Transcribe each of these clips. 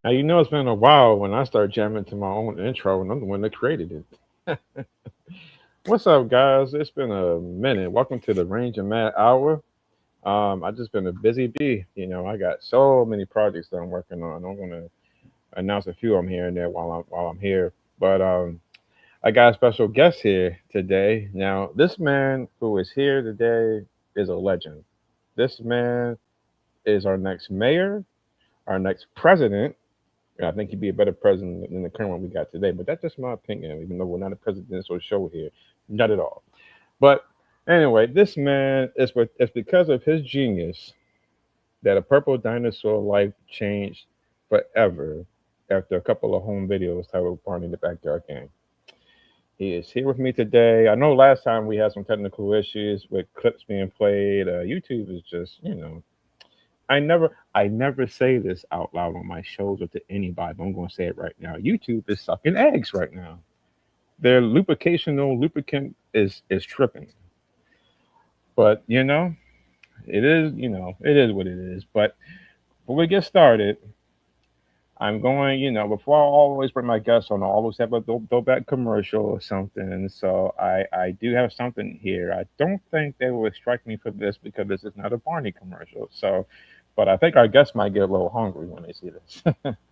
Now you know it's been a while when I start jamming to my own intro, and I'm the one that created it. What's up, guys? It's been a minute. Welcome to the Range and Mad Hour. I just been a busy bee. I got so many projects that I'm working on. I'm gonna announce a few of them here and there while I'm here. But I got a special guest here today. Now, this man who is here today is a legend. This man is our next mayor, our next president. I think he'd be a better president than the current one we got today. But that's just my opinion, even though we're not a presidential show here. Not at all. But anyway, this man it's because of his genius that a purple dinosaur life changed forever after a couple of home videos titled Barney the Backyard Gang. He is here with me today. I know last time we had some technical issues with clips being played. YouTube is just, I never say this out loud on my shows or to anybody, but I'm going to say it right now. YouTube is sucking eggs right now. Their lubricant is tripping. But it is what it is. But before we get started, I'm going, before I always bring my guests on, I always have a throwback commercial or something. So I do have something here. I don't think they will strike me for this because this is not a Barney commercial. So, but I think our guests might get a little hungry when they see this.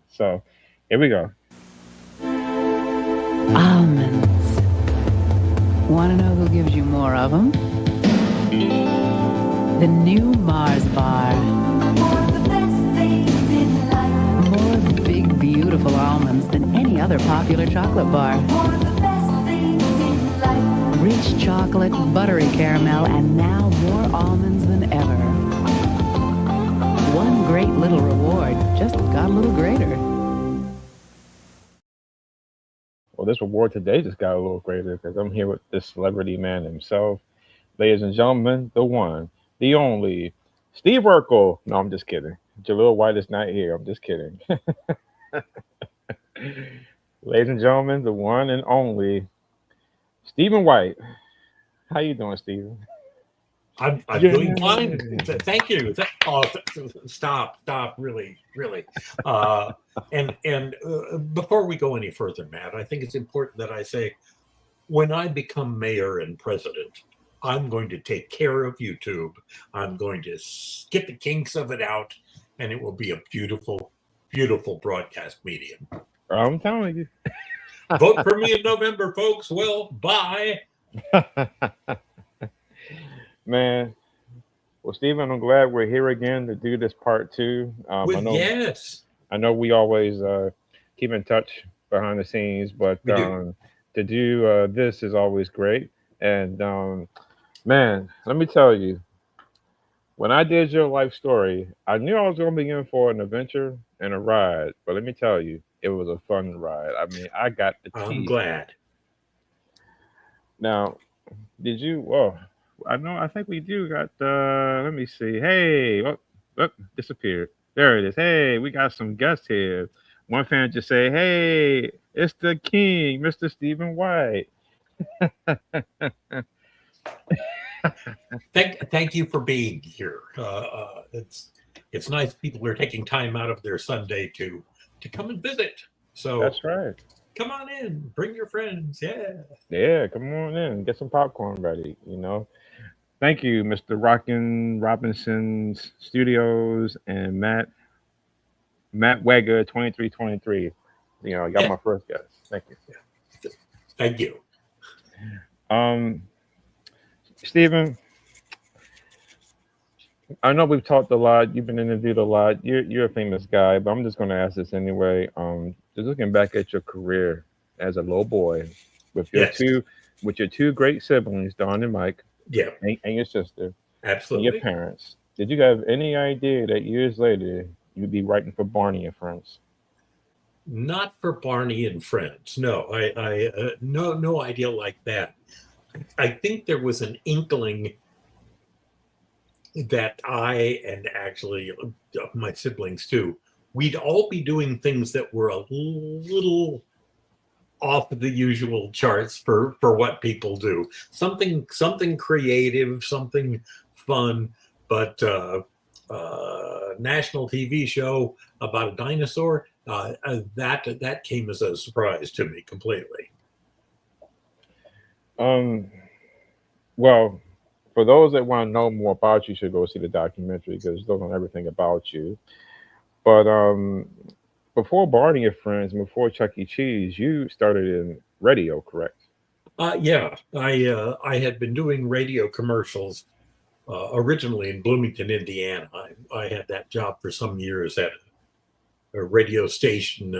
So here we go. Almonds. Want to know who gives you more of them? The new Mars bar. More big, beautiful almonds than any other popular chocolate bar. Rich chocolate, buttery caramel, and now more almonds than ever. One great little reward just got a little greater. Well, this reward today just got a little greater because I'm here with this celebrity man himself. Ladies and gentlemen, the one, the only, Steve Urkel. No, I'm just kidding. Jaleel White is not here. I'm just kidding. Ladies and gentlemen, the one and only Stephen White. How you doing, Stephen? I'm Yeah. doing fine. Thank you. Stop. Really. And before we go any further, Matt, I think it's important that I say, when I become mayor and president, I'm going to take care of YouTube. I'm going to get the kinks of it out, and it will be a beautiful, beautiful broadcast medium. I'm telling you. Vote for me in November, folks. Well, bye. Man, well, Stephen, I'm glad we're here again to do this part two. Yes, I know we always keep in touch behind the scenes, but we do. to do this is always great. And man, let me tell you, when I did your life story, I knew I was going to be in for an adventure and a ride. But let me tell you, it was a fun ride. I mean, I got the I'm tea. glad. Now, did you? Well, I know. I think we do got. Let me see. Hey, disappeared. There it is. Hey, we got some guests here. One fan just say, "Hey, it's the king, Mr. Stephen White." Thank you for being here. It's nice people are taking time out of their Sunday to come and visit. So That's right. come on in, bring your friends. Yeah. Yeah, come on in, get some popcorn ready. Thank you, Mr. Rockin' Robinson's Studios and Matt Wegger 2323. I got Yeah. my first guest. Thank you. Thank you. Um, Stephen, I know we've talked a lot. You've been interviewed a lot. You're a famous guy, but I'm just going to ask this anyway. Just looking back at your career as a little boy with your Yes. two great siblings, Don and Mike, Yeah. and your sister, and your Absolutely. parents. Did you have any idea that years later you'd be writing for Barney and Friends? Not for Barney and Friends. No, I no idea like that. I think there was an inkling that I, and actually my siblings too, we'd all be doing things that were a little off the usual charts for what people do. Something creative, something fun, but national TV show about a dinosaur, That came as a surprise to me completely. Um, well, for those that want to know more about you, should go see the documentary because they'll know everything about you. But before Barney and Friends, and before Chuck E. Cheese, you started in radio, correct? Yeah, I had been doing radio commercials originally in Bloomington, Indiana. I had that job for some years at a radio station,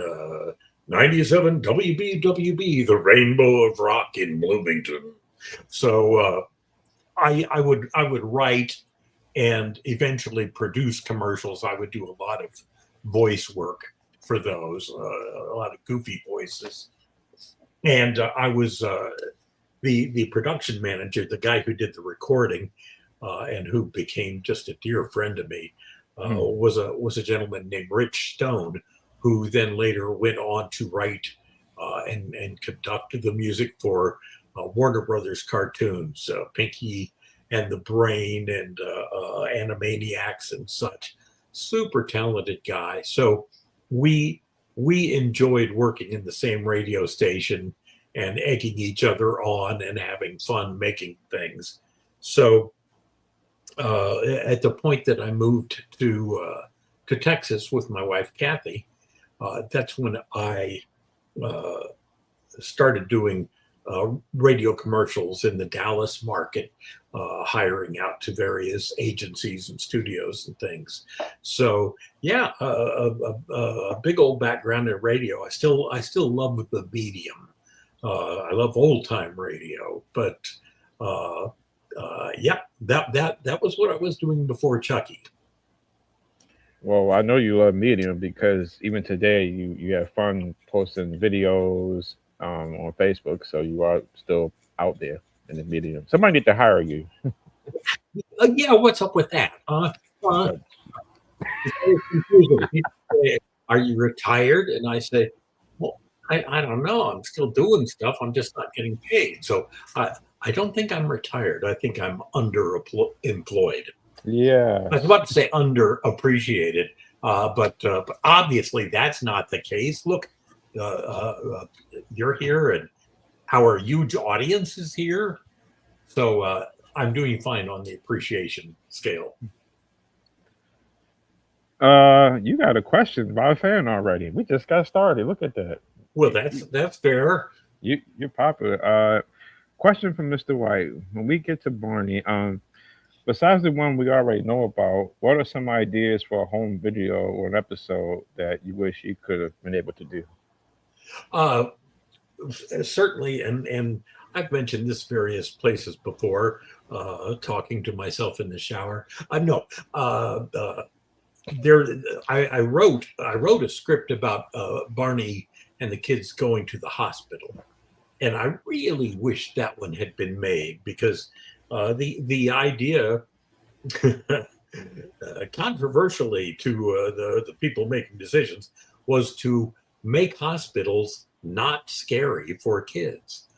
97 WBWB, the Rainbow of Rock in Bloomington. So I would write and eventually produce commercials. I would do a lot of voice work for those, a lot of goofy voices, and I was the production manager, the guy who did the recording, and who became just a dear friend of me, Hmm. was a gentleman named Rich Stone, who then later went on to write and conduct the music for Warner Brothers cartoons, Pinky and the Brain and Animaniacs and such. Super talented guy. So we we enjoyed working in the same radio station and egging each other on and having fun making things. So at the point that I moved to Texas with my wife Kathy, that's when I uh, started doing radio commercials in the Dallas market, hiring out to various agencies and studios and things. So yeah, a big old background in radio. I still love the medium. I love old time radio, but uh, yeah, that was what I was doing before Chucky. Well, I know you love Medium because even today you have fun posting videos on Facebook, so you are still out there in the Medium. Somebody need to hire you. Yeah, what's up with that? Uh, Uh, it's very confusing. People say, "Are you retired?" And I say, "Well, I don't know. I'm still doing stuff. I'm just not getting paid." So I don't think I'm retired. I think I'm underemployed. I was yes. about to say underappreciated, but obviously that's not the case. Look, you're here, and our huge audience is here. So I'm doing fine on the appreciation scale. You got a question by a fan already. We just got started. Look at that. Well, that's fair. You're popular. Question from Mr. White. When we get to Barney, besides the one we already know about, what are some ideas for a home video or an episode that you wish you could have been able to do? Uh, Certainly, and I've mentioned this various places before. Talking to myself in the shower. No, there. I wrote a script about Barney and the kids going to the hospital, and I really wish that one had been made because the idea, controversially to the people making decisions, was to make hospitals not scary for kids.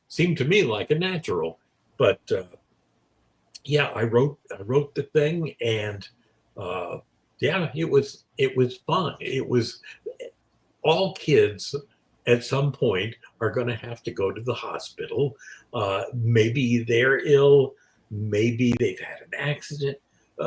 Seemed to me like a natural, but yeah, I wrote the thing, and uh, yeah, it was fun. It was all kids at some point are going to have to go to the hospital. Maybe they're ill. Maybe they've had an accident.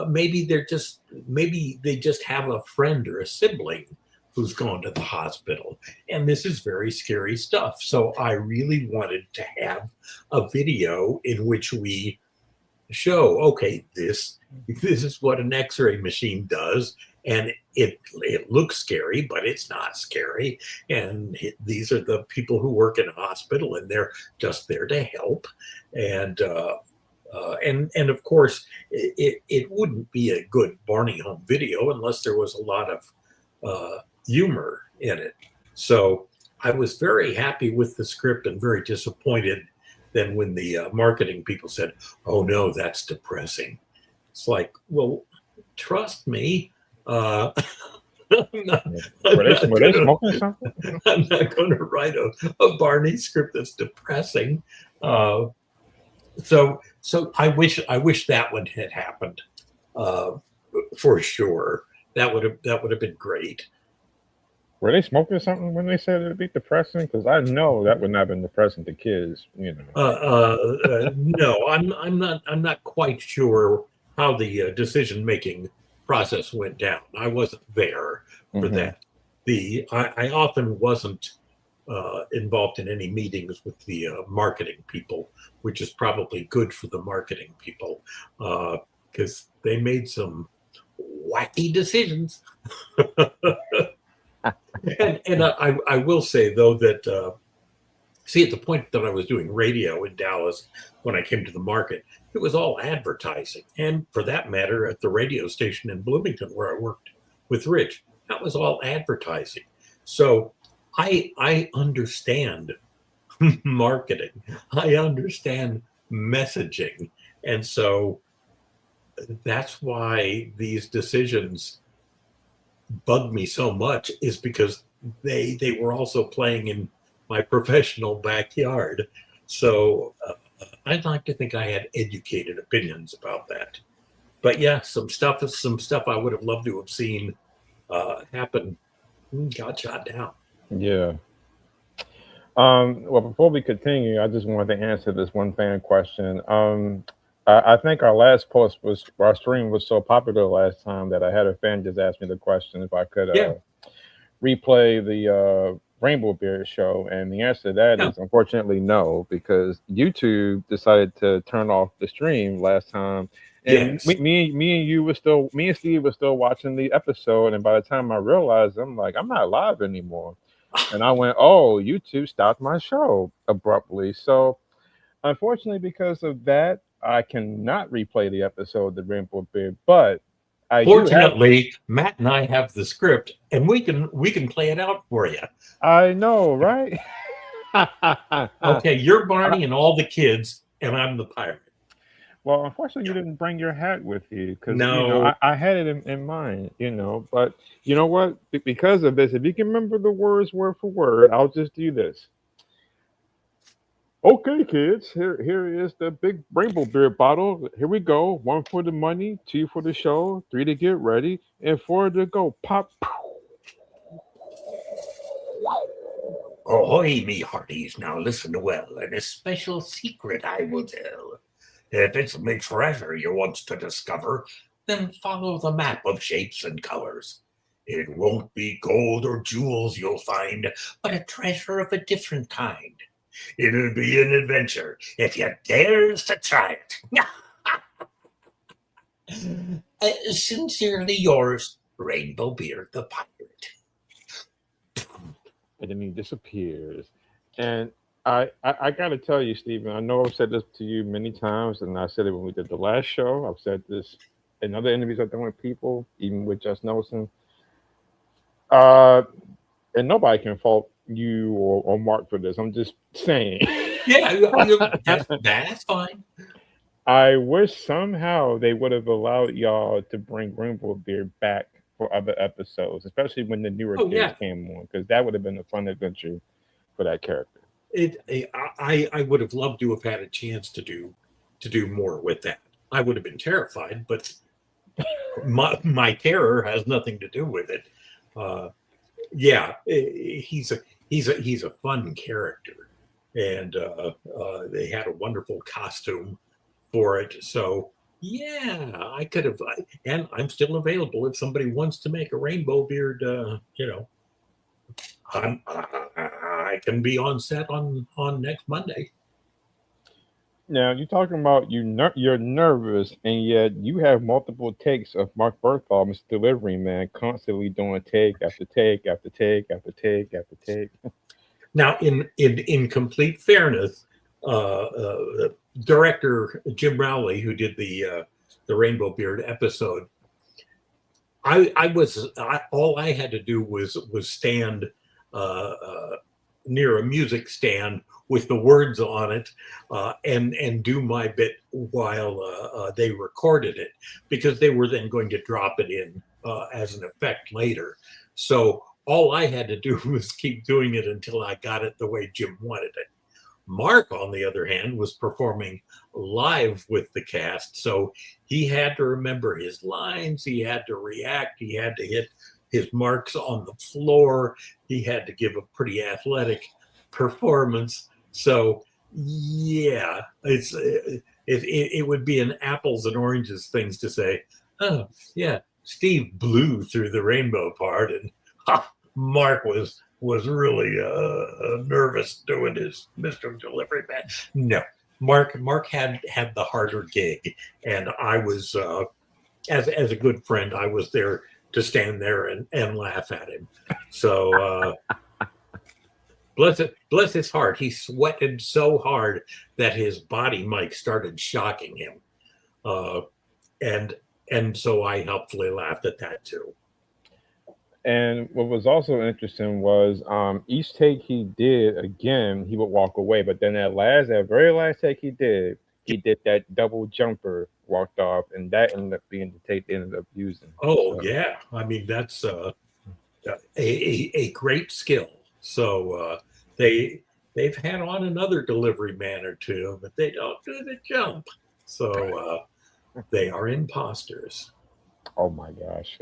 Maybe they just have a friend or a sibling who's gone to the hospital. And this is very scary stuff. So I really wanted to have a video in which we show, okay, this is what an X-ray machine does, and it looks scary, but it's not scary. And these are the people who work in a hospital, and they're just there to help. And and of course, it wouldn't be a good Barney home video unless there was a lot of humor in it. So I was very happy with the script and very disappointed then when the marketing people said, "Oh no, that's depressing." It's like, well, trust me, I'm not, I'm not Were they gonna smoking something? I'm not gonna write a Barney script that's depressing. Uh, so I wish that one had happened, uh, for sure. That would have been great. Were they smoking something when they said it'd be depressing? Because I know that would not have been depressing to kids. No, I'm not quite sure how the decision making process went down. I wasn't there for Hmm. that. I often wasn't involved in any meetings with the marketing people, which is probably good for the marketing people because they made some wacky decisions. And I will say though that see, at the point that I was doing radio in Dallas, when I came to the market, it was all advertising. And for that matter, at the radio station in Bloomington, where I worked with Rich, that was all advertising. So I understand marketing, I understand messaging. And so that's why these decisions bug me so much, is because they were also playing in my professional backyard. So I'd like to think I had educated opinions about that. But yeah, some stuff I would have loved to have seen happen got shot down. Yeah. Well, before we continue, I just wanted to answer this one fan question. I think our last post was our stream was so popular last time that I had a fan just ask me the question if I could Yeah, replay the Rainbow Beard show, and the answer to that yeah, is unfortunately no, because YouTube decided to turn off the stream last time, and yes. me and you were still, me and Steve were still watching the episode, and by the time I realized, I'm like, I'm not live anymore, and I went, oh, YouTube stopped my show abruptly, so unfortunately, because of that, I cannot replay the episode of the Rainbow Beard, but I do have. Fortunately, Matt and I have the script, and we can play it out for you. I know, right? Okay, you're Barney and all the kids, and I'm the pirate. Well, unfortunately, you Yeah. didn't bring your hat with you because No. I had it in mind, but you know what? Because of this, if you can remember the words word for word, I'll just do this. Okay, kids, here is the big rainbow beer bottle. Here we go. One for the money, two for the show, three to get ready, and four to go. Pop. Ahoy, me hearties, now listen well, and a special secret I will tell. If it's me treasure you want to discover, then follow the map of shapes and colors. It won't be gold or jewels you'll find, but a treasure of a different kind. It'll be an adventure if you dares to try it. Sincerely yours, Rainbow Beard the Pirate. And then he disappears. And I got to tell you, Stephen, I know I've said this to you many times, and I said it when we did the last show. I've said this in other interviews I've done with people, even with Just Nelson. Uh, and nobody can fault you or Mark for this. I'm just saying. Yeah, that's fine. I wish somehow they would have allowed y'all to bring Rainbow Beard back for other episodes, especially when the newer Oh kids yeah, came on, because that would have been a fun adventure for that character. I would have loved to have had a chance to do more with that. I would have been terrified, but my terror has nothing to do with it. Uh, yeah, he's a fun character, and they had a wonderful costume for it. So yeah, I could have, and I'm still available if somebody wants to make a Rainbow Beard. I can be on set on next Monday. Now you're talking about you're nervous, and yet you have multiple takes of Mark Bertholm's delivery, man, constantly doing take after take after take after take after take. Now, in complete fairness, director Jim Rowley, who did the Rainbow Beard episode, all I had to do was stand near a music stand with the words on it, and do my bit while they recorded it, because they were then going to drop it in as an effect later. So all I had to do was keep doing it until I got it the way Jim wanted it. Mark, on the other hand, was performing live with the cast, so he had to remember his lines, he had to react, he had to his marks on the floor. He had to give a pretty athletic performance. So yeah, it would be an apples and oranges things to say, oh yeah, Steve blew through the rainbow part, and Mark was really nervous doing his Mr. Delivery Man. No, Mark had the harder gig, and I was as a good friend, I was there to stand there and laugh at him. So bless his heart, he sweated so hard that his body mic started shocking him, and so I helpfully laughed at that too. And what was also interesting was each take he did, again, he would walk away. But then that very last take he did that double jumper, walked off, and that ended up being the take they ended up using. Oh, so. Yeah. I mean, that's a great skill. So they've had on another delivery man or two, but they don't do the jump. So they are imposters. Oh, my gosh.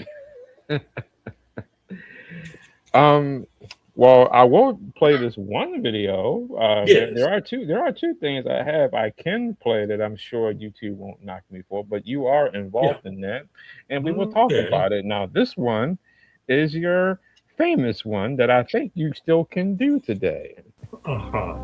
Well, I will play this one video. Yes. There are two things I can play that I'm sure YouTube won't knock me for, but you are involved in that, and we will talk about it. Now, this one is your famous one that I think you still can do today. Uh-huh.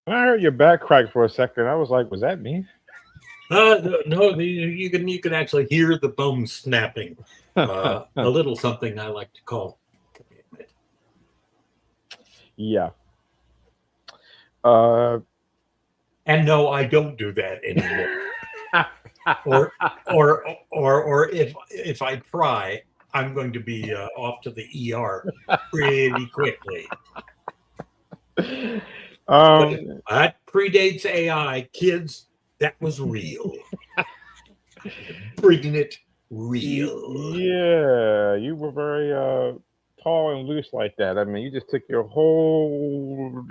When I heard your back crack for a second, I was like, "Was that me?" No, you can actually hear the bones snapping. A little something I like to call. Yeah. And no, I don't do that anymore. or if I try, I'm going to be off to the ER pretty quickly. But that predates AI, kids. That was real. Bringing it real. Yeah, you were very tall and loose like that. I mean, you just took your whole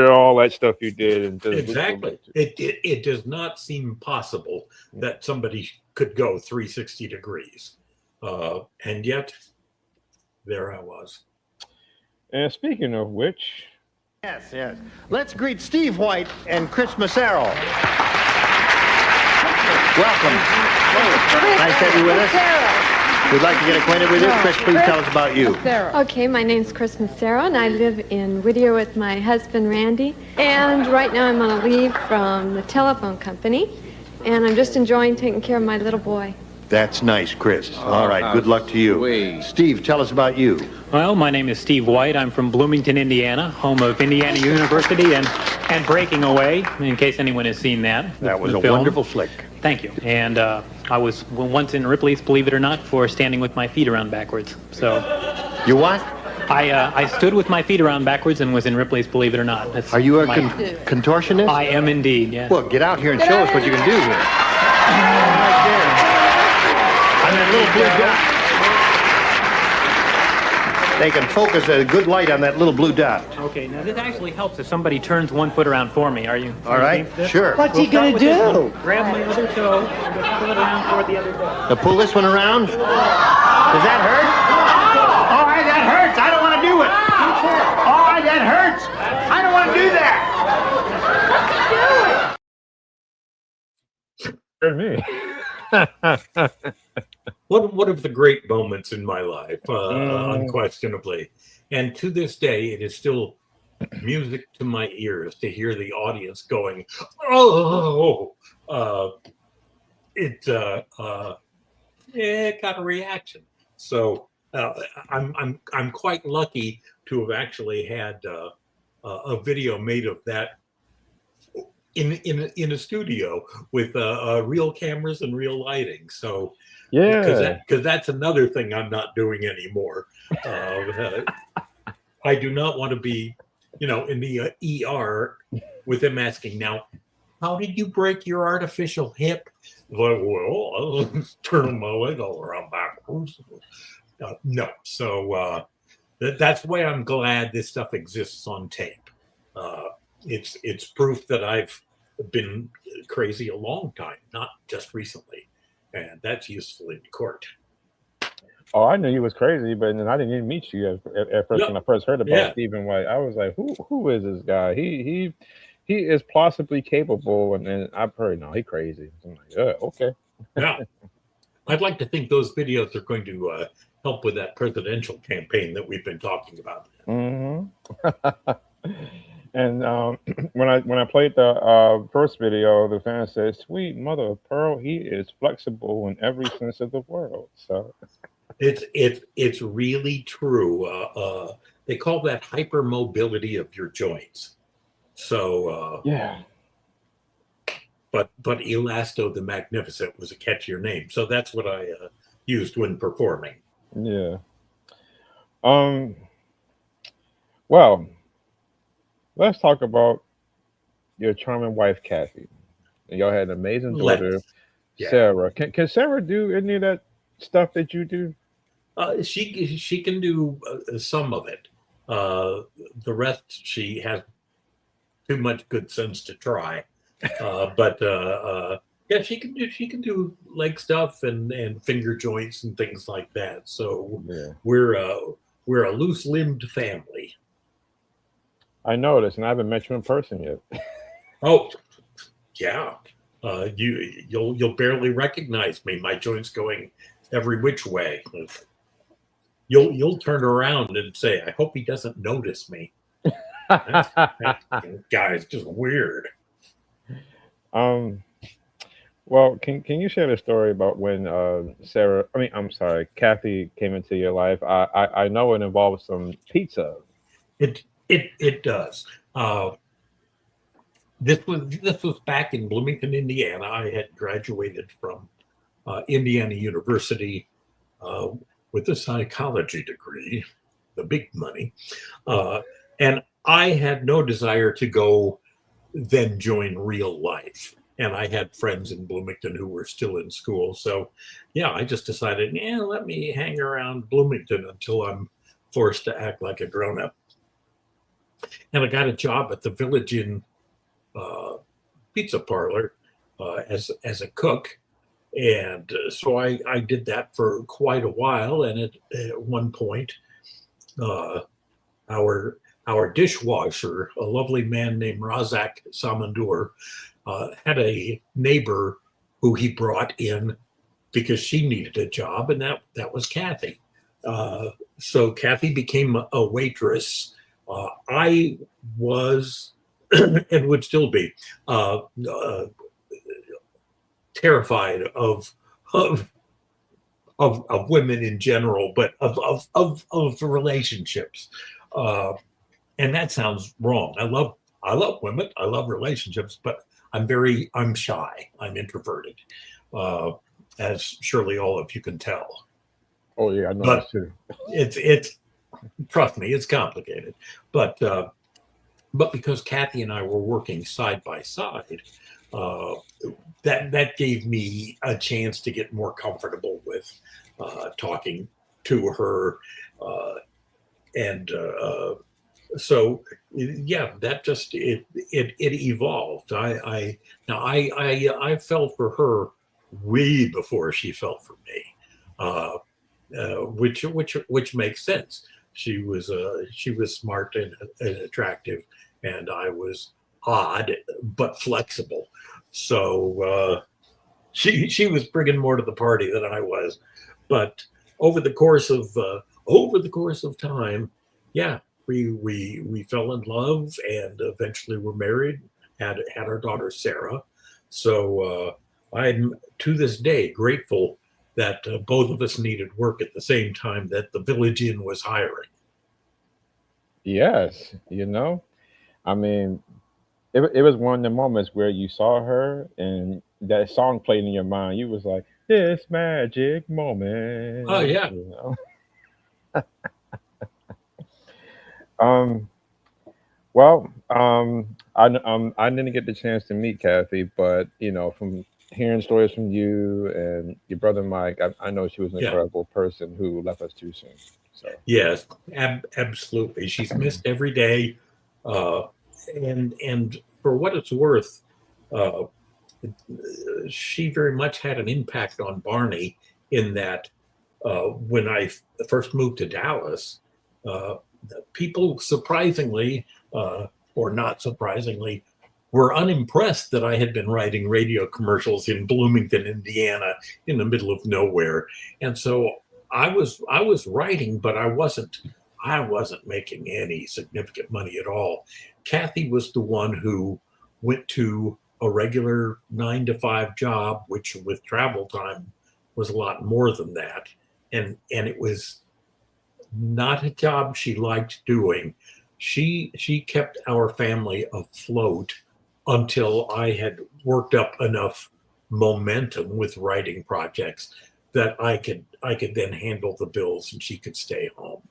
all that stuff you did and just exactly. It does not seem possible that somebody could go 360 degrees, and yet there I was. And speaking of which. Yes. Let's greet Steve White and Chris Massaro. Welcome. Nice to have you with us. We'd like to get acquainted with you. Chris, please tell us about you. Okay, my name's Chris Massaro, and I live in Whittier with my husband, Randy. And right now I'm on a leave from the telephone company, and I'm just enjoying taking care of my little boy. That's nice, Chris. All right, good luck to you. Steve, tell us about you. Well, my name is Steve White. I'm from Bloomington, Indiana, home of Indiana University and Breaking Away, in case anyone has seen that. That was a wonderful flick. Thank you. And I was once in Ripley's, believe it or not, for standing with my feet around backwards. So. You what? I stood with my feet around backwards and was in Ripley's, believe it or not. Are you a contortionist? I am indeed, yes. Well, get out here and show us what you can do here. Right there. On that little blue dot. They can focus a good light on that little blue dot. Okay, now this actually helps if somebody turns 1 foot around for me. Are you? All right, sure. What's he going to do? Grab my other toe and just pull it around toward the other toe. Now pull this one around. Does that hurt? All right, that hurts. I don't want to do it. Oh, that hurts. I don't want to do that. Me. One of the great moments in my life, Mm. unquestionably. And to this day, it is still music to my ears to hear the audience going, oh, it got a reaction. So I'm quite lucky to have actually had a video made of that in a studio with real cameras and real lighting. So Yeah. because that's another thing I'm not doing anymore. I do not want to be, in the ER with them asking now, how did you break your artificial hip? Like, well, I'll turn my leg all around backwards. No, so that's why I'm glad this stuff exists on tape. It's proof that I've been crazy a long time, not just recently, and that's useful in court. Oh, I knew you was crazy, but then I didn't even meet you at first. Yeah. When I first heard about Yeah. Stephen White, I was like, who is this guy? He is plausibly capable, and then I've heard no, he crazy. I'm like, okay. Yeah. I'd like to think those videos are going to help with that presidential campaign that we've been talking about. Mm-hmm. And when I played the first video, the fan said, "Sweet mother of pearl, he is flexible in every sense of the world." So It's really true. They call that hypermobility of your joints. So yeah, but Elasto the Magnificent was a catchier name, so that's what I used when performing. yeah. Um. Well, let's talk about your charming wife, Kathy. And y'all had an amazing daughter, Yeah. Sarah. Can Sarah do any of that stuff that you do? She can do some of it. The rest she has too much good sense to try. But yeah, she can do leg stuff and finger joints and things like that. So Yeah. we're a loose limbed family. I noticed, and I haven't met you in person yet. Oh, yeah. You'll barely recognize me. My joints going every which way. You'll turn around and say, "I hope he doesn't notice me." That guy's just weird. Well, can you share the story about when Kathy came into your life? I know it involved some pizza. It does. This was back in Bloomington, Indiana. I had graduated from Indiana University with a psychology degree, the big money, and I had no desire to go then join real life. And I had friends in Bloomington who were still in school. So, yeah, I just decided, let me hang around Bloomington until I'm forced to act like a grown-up. And I got a job at the Village Inn pizza parlor as a cook. And so I did that for quite a while. And at one point, our dishwasher, a lovely man named Razak Samandur, had a neighbor who he brought in because she needed a job, and that was Kathy. So Kathy became a waitress. I was and would still be terrified of women in general, but of relationships. And that sounds wrong. I love women. I love relationships, but I'm shy. I'm introverted, as surely all of you can tell. Oh yeah, I know But this too. it's trust me, it's complicated. But because Kathy and I were working side by side, that gave me a chance to get more comfortable with talking to her, and so yeah, that just it evolved. I felt for her way before she felt for me, which makes sense. She was smart and attractive, and I was odd but flexible. So she was bringing more to the party than I was. But over the course of time, yeah, we fell in love and eventually were married. Had our daughter Sarah. So I'm to this day grateful that both of us needed work at the same time that the Village Inn was hiring. Yes, I mean, it was one of the moments where you saw her and that song played in your mind. You was like, this magic Oh moment. yeah, Um, well, I didn't get the chance to meet Kathy, but from hearing stories from you and your brother Mike, I know she was an yeah. incredible person who left us too soon. So, Yes, absolutely. She's missed every day, uh, and for what it's worth, uh, she very much had an impact on Barney in that when I first moved to Dallas, uh, people surprisingly, or not surprisingly, were unimpressed that I had been writing radio commercials in Bloomington, Indiana, in the middle of nowhere. And so I was writing, but I wasn't making any significant money at all. Kathy was the one who went to a regular 9 to 5 job, which with travel time was a lot more than that. And it was not a job she liked doing. She kept our family afloat until I had worked up enough momentum with writing projects that I could then handle the bills and she could stay home.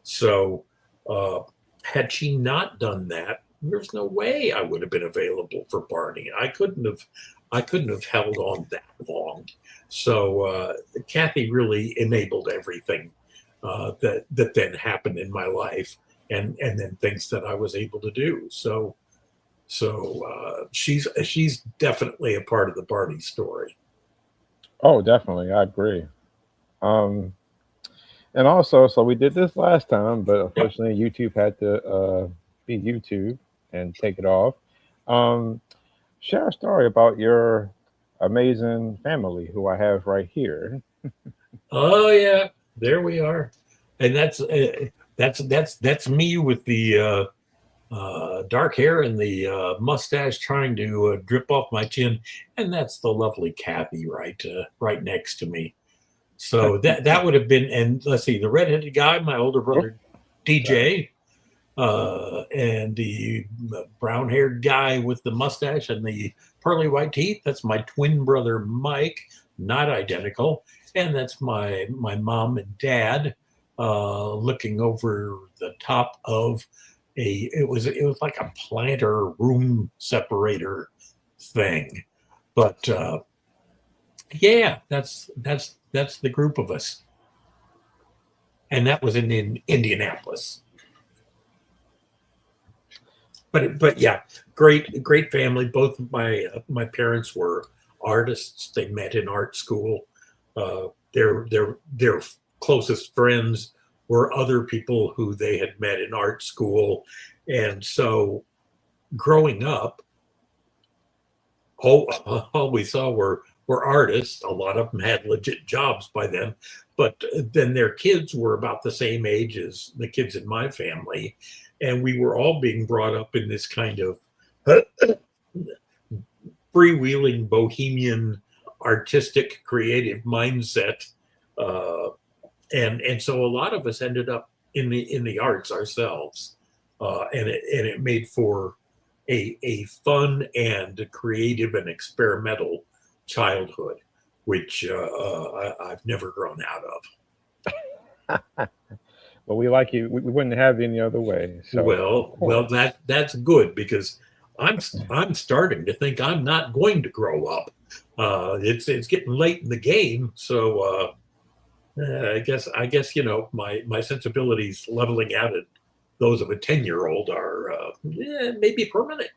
So uh, had she not done that, there's no way I would have been available for Barney. I couldn't have held on that long. So Kathy really enabled everything that then happened in my life, and then things that I was able to do. So she's definitely a part of the Barney story. oh, definitely, I agree. Um, and also, so we did this last time, but Yep. unfortunately, YouTube had to be YouTube and take it off. Um, Share a story about your amazing family who I have right here. Oh yeah, there we are, and that's me with the dark hair and the mustache trying to drip off my chin, and that's the lovely Kathy right next to me. So that would have been, and let's see, the redheaded guy, my older Whoop, brother sorry. DJ, and the brown haired guy with the mustache and the pearly white teeth. That's my twin brother Mike, not identical, and that's my mom and dad looking over the top of a. It was like a planter room separator thing, but yeah, that's the group of us, and that was in Indianapolis. But yeah, great family. Both of my parents were artists. They met in art school. Their closest friends were other people who they had met in art school, and so growing up, all all we saw were artists. A lot of them had legit jobs by then, but then their kids were about the same age as the kids in my family, and we were all being brought up in this kind of freewheeling bohemian artistic creative mindset, uh, and so a lot of us ended up in the arts ourselves, and it made for a fun and creative and experimental childhood, which I've never grown out of. But we like you. We wouldn't have it any other way. So, of Well, course. that's good because I'm starting to think I'm not going to grow up. It's getting late in the game, so I guess my sensibilities leveling out at those of a 10-year-old are maybe permanent.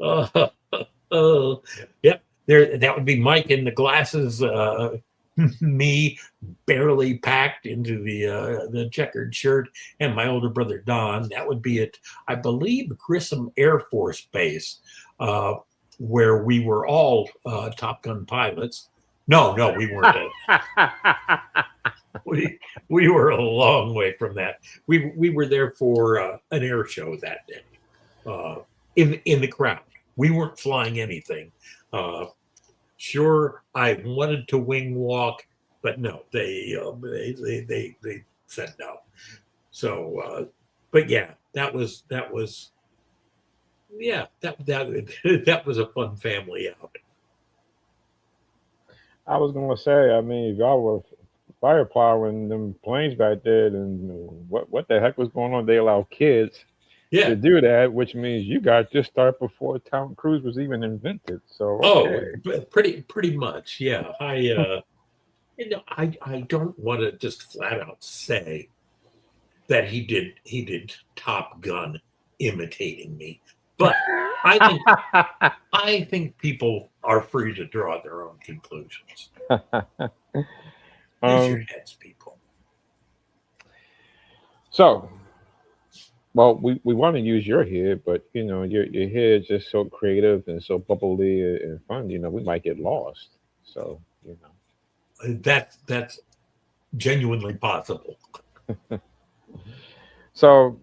Uh, yep, there that would be Mike in the glasses me barely packed into the checkered shirt, and my older brother Don. That would be at, I believe, Grissom Air Force Base, where we were all Top Gun pilots. No, we weren't. We were a long way from that. We were there for an air show that day, in the crowd. We weren't flying anything. Sure, I wanted to wing walk, but no, they said no. So, but yeah, that was yeah, that was a fun family out. I was gonna say, I mean, if y'all were fireplowing them planes back there, then what the heck was going on? They allow kids Yeah. to do that, which means you got just start before Tom Cruise was even invented. So Oh, okay. pretty much. Yeah. I don't want to just flat out say that he did Top Gun imitating me, but I think people are free to draw their own conclusions. Use your um. heads, people. So, well, we want to use your head, but your head's just so creative and so bubbly and fun. We might get lost. So, That's genuinely possible. So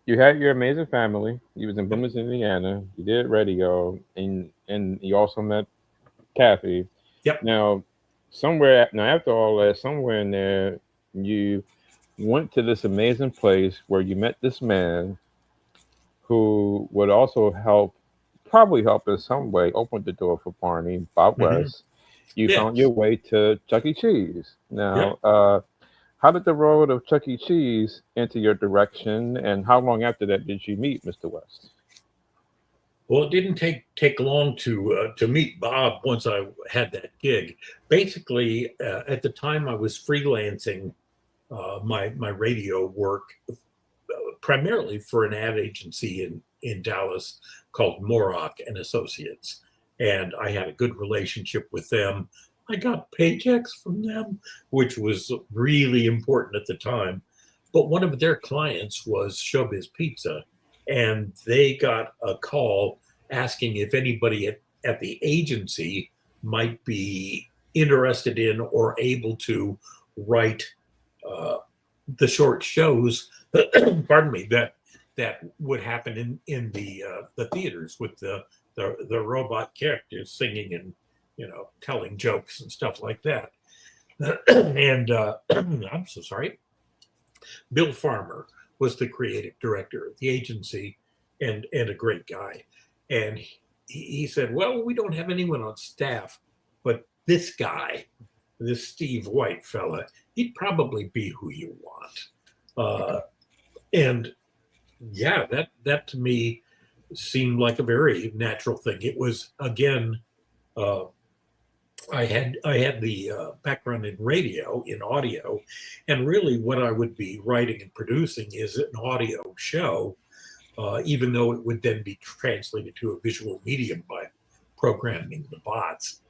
you had your amazing family. You was in Bloomington, Indiana. You did radio, and you also met Kathy. Yep. Now, now after all that, somewhere in there, you went to this amazing place where you met this man who would also probably help in some way, open the door for Barney, Bob Mm-hmm. West. You found Yes. your way to Chuck E. Cheese. Yep. Now, how did the road of Chuck E. Cheese enter your direction, and how long after that did you meet Mr. West? Well, it didn't take long to meet Bob once I had that gig. Basically, at the time I was freelancing my radio work primarily for an ad agency in Dallas called Morock and Associates, and I had a good relationship with them. I got paychecks from them, which was really important at the time. But one of their clients was Showbiz Pizza, and they got a call asking if anybody at the agency might be interested in or able to write uh, the short shows, pardon me, that would happen in the theaters with the robot characters singing and telling jokes and stuff like that. And I'm so sorry. Bill Farmer was the creative director of the agency, and a great guy. And he said, "Well, we don't have anyone on staff, but this guy, this Steve White fella, he'd probably be who you want." And yeah, that to me seemed like a very natural thing. It was again, uh, I had the background in radio, in audio, and really what I would be writing and producing is an audio show, even though it would then be translated to a visual medium by programming the bots.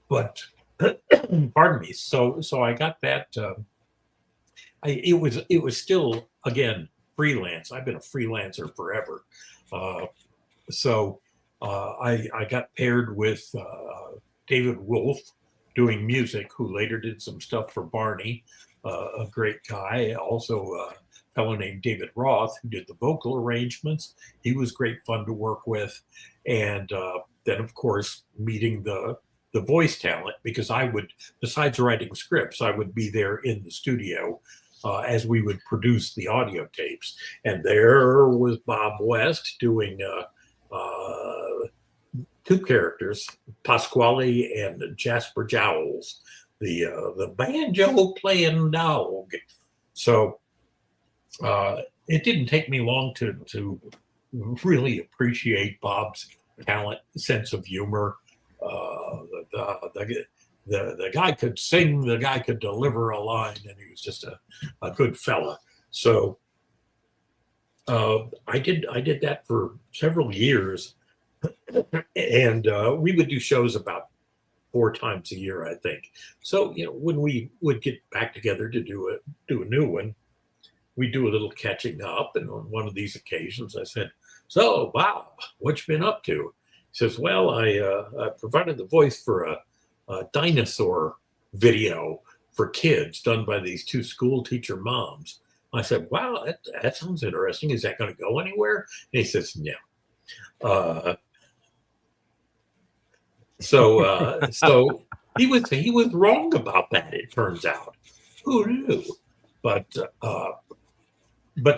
But pardon me. So I got that. It was still again freelance. I've been a freelancer forever. Uh, so I got paired with David Wolf doing music, who later did some stuff for Barney, a great guy. Also a fellow named David Roth, who did the vocal arrangements. He was great fun to work with. And then, of course, meeting the voice talent, because I would, besides writing scripts, I would be there in the studio as we would produce the audio tapes. And there was Bob West doing two characters, Pasquale and Jasper Jowls, the banjo playing dog. So it didn't take me long to really appreciate Bob's talent, sense of humor. The guy could sing, the guy could deliver a line, and he was just a good fella. So I did that for several years, and we would do shows about 4 times a year, I think. So when we would get back together to do a new one, we do a little catching up. And on one of these occasions, I said, "So, Bob, what you been up to?" He says, "Well, I provided the voice for a dinosaur video for kids done by these 2 school teacher moms." I said, "Wow, that sounds interesting. Is that going to go anywhere?" And he says, "No." So he was wrong about that. It turns out, who knew? But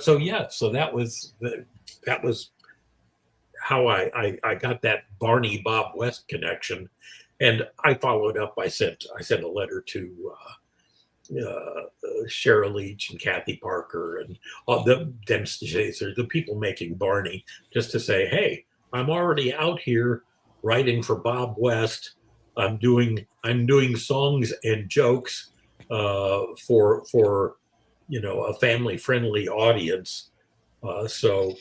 so yeah, so that was how I got that Barney Bob West connection, and I followed up. I sent a letter to Cheryl Leach and Kathy Parker and all the the people making Barney, just to say, hey, I'm already out here writing for Bob West. I'm doing songs and jokes for a family friendly audience. So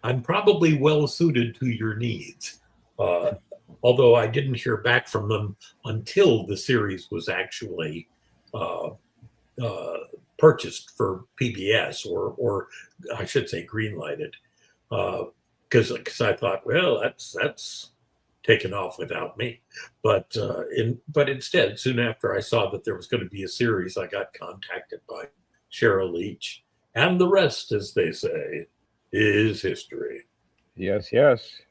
I'm probably well suited to your needs. Although I didn't hear back from them until the series was actually purchased for PBS, or I should say greenlighted, because I thought, well, that's taken off without me. But instead, soon after I saw that there was going to be a series, I got contacted by Cheryl Leach, and the rest, as they say, is history. Yes, yes.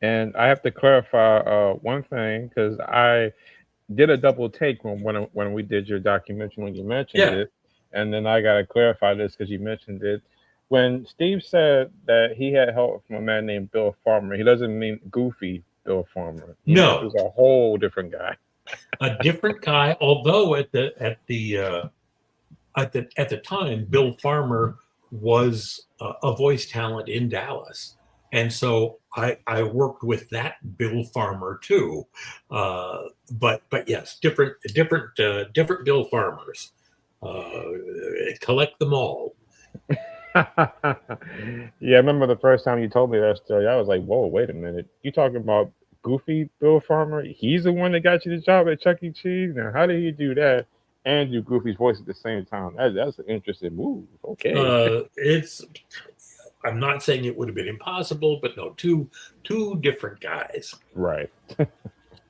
And I have to clarify one thing, because I did a double take when we did your documentary when you mentioned Yeah. it, and then I got to clarify this because you mentioned it. When Steve said that he had help from a man named Bill Farmer, he doesn't mean Goofy Bill Farmer. No. It was a whole different guy. A different guy, although at the time, Bill Farmer was a voice talent in Dallas, and so I worked with that Bill Farmer too. But yes, different Bill Farmers. Collect them all. Yeah, I remember the first time you told me that story. I was like, "Whoa, wait a minute! You talking about Goofy Bill Farmer? He's the one that got you the job at Chuck E. Cheese. Now, how did he do that and do Goofy's voice at the same time? That's an interesting move. Okay, I'm not saying it would have been impossible, but no, two different guys. right.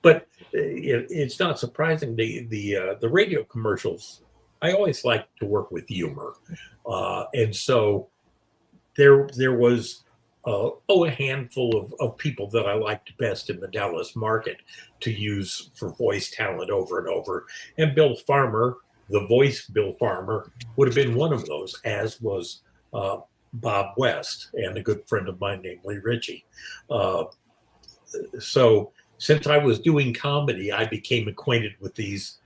But it's not surprising. The radio commercials, I always like to work with humor, and so there was a handful of people that I liked best in the Dallas market to use for voice talent over and over, and Bill Farmer, the voice Bill Farmer, would have been one of those, as was Bob West and a good friend of mine named Lee Ritchie. So since I was doing comedy, I became acquainted with these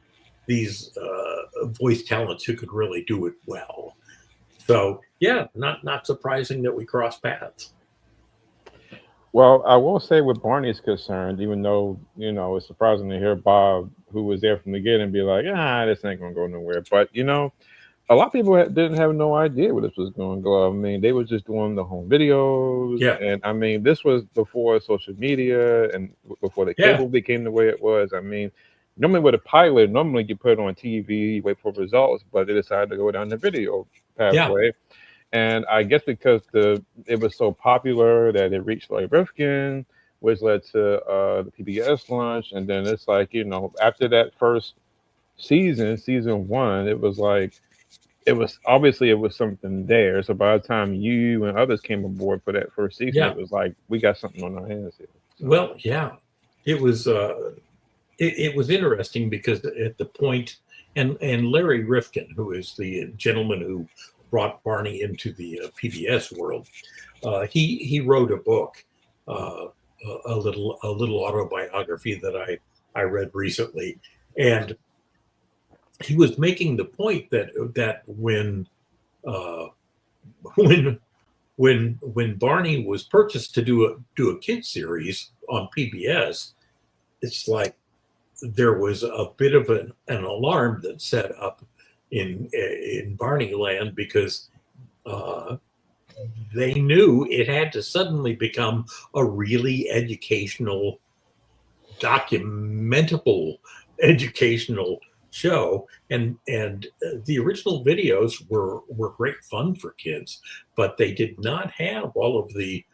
voice talents who could really do it well. So yeah, not surprising that we crossed paths. Well, I will say, with Barney is concerned, even though it's surprising to hear Bob, who was there from the beginning, be like, this ain't gonna go nowhere. But a lot of people didn't have no idea where this was going to go. I mean, they were just doing the home videos. Yeah. And I mean, this was before social media and before the cable became the way it was. I mean, normally with a pilot, normally you put it on TV, wait for results, but they decided to go down the video pathway. Yeah. And I guess because it was so popular that it reached like Rifkin, which led to the PBS launch. And then it's like, after that first season 1, it was like, it was something there. So by the time you and others came aboard for that first season, it was like, we got something on our hands here. So. Well, yeah, it was it was interesting because at the point, and Larry Rifkin, who is the gentleman who brought Barney into the PBS world, he wrote a book, a little autobiography that I read recently, and he was making the point that when Barney was purchased to do a kid series on PBS, it's like there was a bit of an alarm that set up in Barney land, because they knew it had to suddenly become a really educational documentable educational show, and the original videos were great fun for kids, but they did not have all of the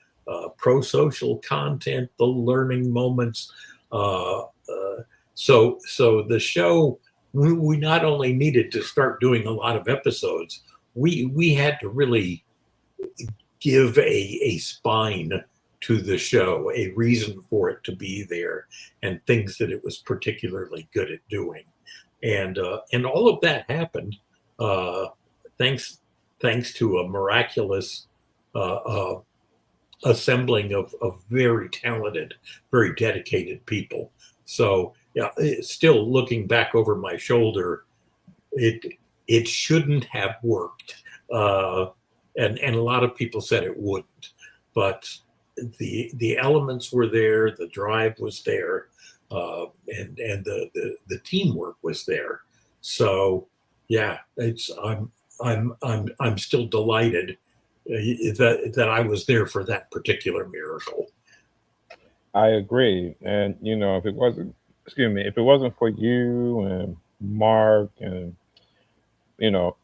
pro-social content, the learning moments. So the show, we not only needed to start doing a lot of episodes, we had to really give a spine to the show, a reason for it to be there, and things that it was particularly good at doing. And all of that happened thanks to a miraculous assembling of very talented, very dedicated people. So yeah, still looking back over my shoulder, it shouldn't have worked, and a lot of people said it wouldn't, but the elements were there, the drive was there, and the teamwork was there. So yeah, I'm still delighted that I was there for that particular miracle. I agree. And if it wasn't, excuse me, if it wasn't for you and Mark and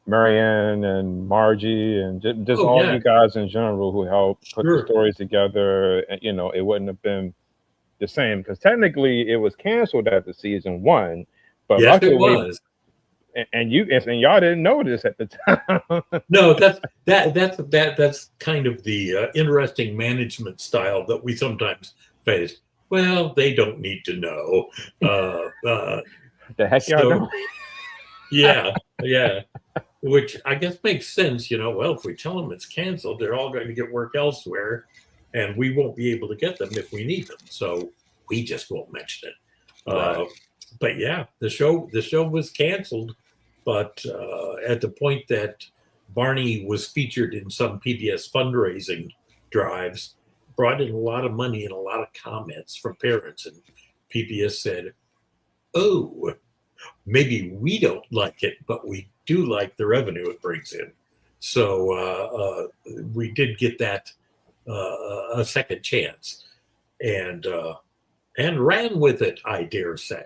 Marianne and Margie and just Oh all yeah, you guys in general who helped put the sure. stories together, and it wouldn't have been the same because technically it was canceled after season one, but Yes, it luckily, was. and y'all didn't know this at the time. No, that's kind of the interesting management style that we sometimes face. Well, they don't need to know. The heck y'all So don't. yeah, yeah, which I guess makes sense. Well, if we tell them it's canceled, they're all going to get work elsewhere, and we won't be able to get them if we need them. So we just won't mention it. Right. But yeah, the show was canceled, but at the point that Barney was featured in some PBS fundraising drives, brought in a lot of money and a lot of comments from parents, and PBS said, "Oh, maybe we don't like it, but we do like the revenue it brings in." So we did get that a second chance, and ran with it, I dare say.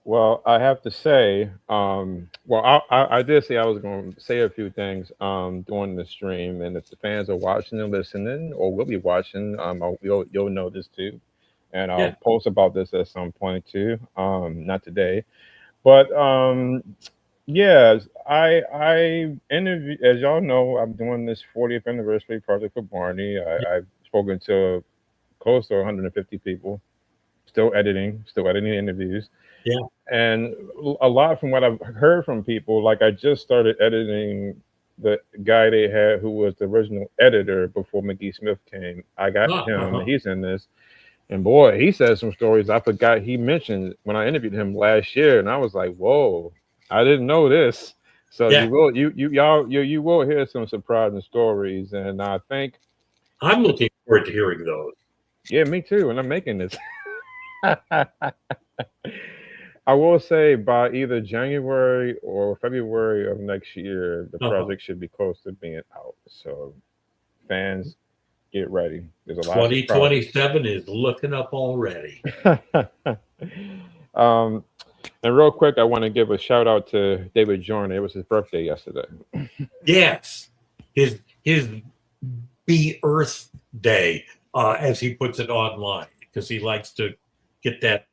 Well, I have to say, well, I did say I was going to say a few things during the stream, and if the fans are watching and listening, or will be watching, you'll know this too, and I'll Yeah, post about this at some point too. Not today, but yeah, I interview, as y'all know, I'm doing this 40th anniversary project for Barney. I've spoken to close to 150 people, still editing interviews, yeah. and a lot from what I've heard from people, like I just started editing the guy they had who was the original editor before McGee Smith came. I got him, Uh-huh. he's in this, and boy, he said some stories I forgot he mentioned when I interviewed him last year, and I was like, whoa, I didn't know this. So Yeah, you will hear some surprising stories, and I think, I'm looking forward to hearing those. yeah, me too, and I'm making this. I will say by either January or February of next year, the Uh-huh. project should be close to being out. So fans, get ready. There's a lot of surprises. 2027 is looking up already. um, and real quick, I want to give a shout out to David Jordan. It was his birthday yesterday. Yes, his Be Earth Day, as he puts it online, because he likes to get that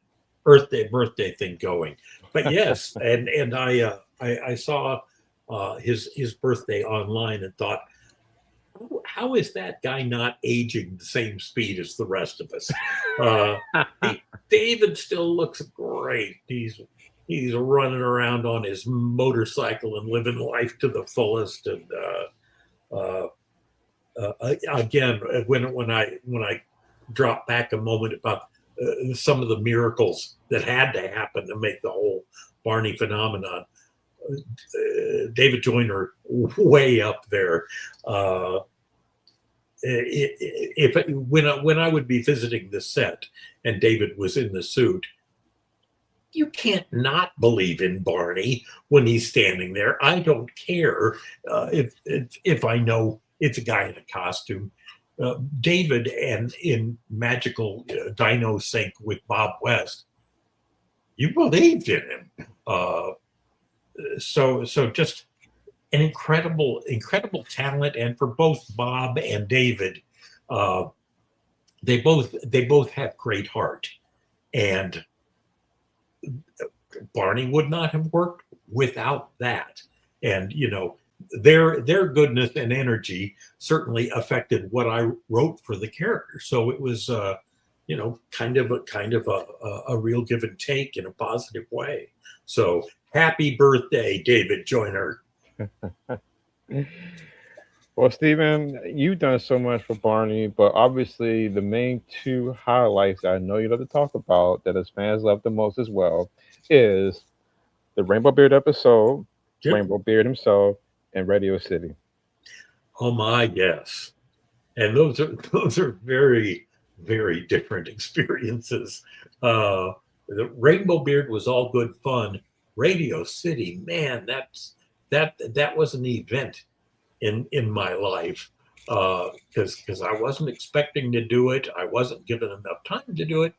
Earth Day birthday thing going. But yes, and I saw his birthday online and thought, how is that guy not aging the same speed as the rest of us? David still looks great. He's running around on his motorcycle and living life to the fullest. And uh, again, when I drop back a moment about some of the miracles that had to happen to make the whole Barney phenomenon, David Joyner way up there. When I would be visiting the set and David was in the suit, you can't not believe in Barney when he's standing there. I don't care if I know it's a guy in a costume. David and in Magical Dino Sync with Bob West, you believed in him. So just an incredible talent, and for both Bob and David, they both have great heart, and Barney would not have worked without that. And their goodness and energy certainly affected what I wrote for the character. So it was kind of a real give and take in a positive way. So happy birthday, David Joyner. Well, Stephen, you've done so much for Barney, but obviously the main two highlights I know you love to talk about that his fans love the most as well is the Rainbow Beard episode, Yep. Rainbow Beard himself, and Radio City. Oh my, yes. And those are very, very different experiences. The Rainbow Beard was all good fun. Radio City, man, that was an event in my life, because I wasn't expecting to do it. I wasn't given enough time to do it.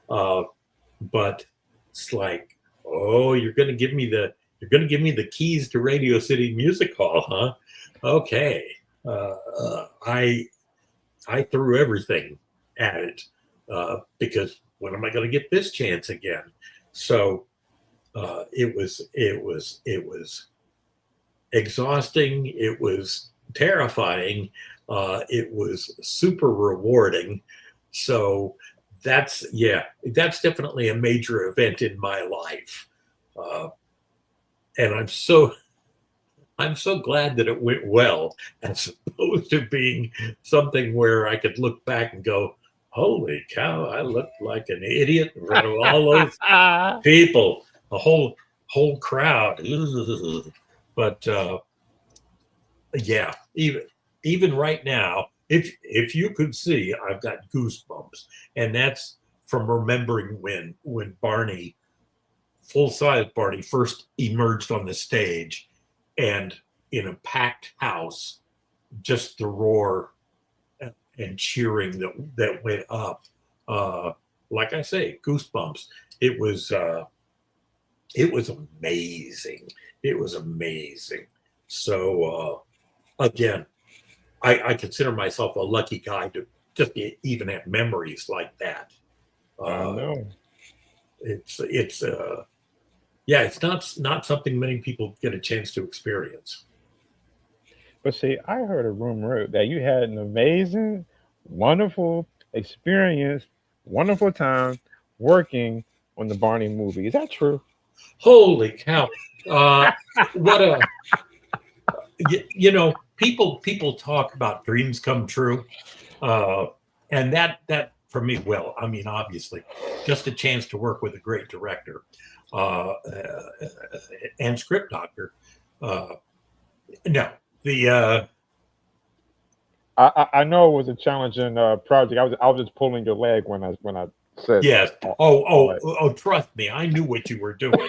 But it's like, oh, you're going to give me the keys to Radio City Music Hall, huh? Okay. I threw everything at it, because when am I going to get this chance again? So it was exhausting. It was terrifying. It was super rewarding. So that's definitely a major event in my life, and I'm so glad that it went well, as opposed to being something where I could look back and go, holy cow, I looked like an idiot in front of all those people, a whole crowd. But yeah, even right now, if you could see, I've got goosebumps, and that's from remembering when Barney, full-size Barney, first emerged on the stage, and in a packed house, just the roar and cheering that went up. Like I say, goosebumps. It was amazing. It was amazing. So again, I consider myself a lucky guy to just even have memories like that. I know. It's not something many people get a chance to experience. But see, I heard a rumor that you had an amazing, wonderful experience, wonderful time working on the Barney movie. Is that true? Holy cow! What a people talk about dreams come true, and that for me, well, I mean, obviously, just a chance to work with a great director and script doctor. No, the I know it was a challenging project. I was just pulling your leg when I said yes. all that. Oh, trust me, I knew what you were doing.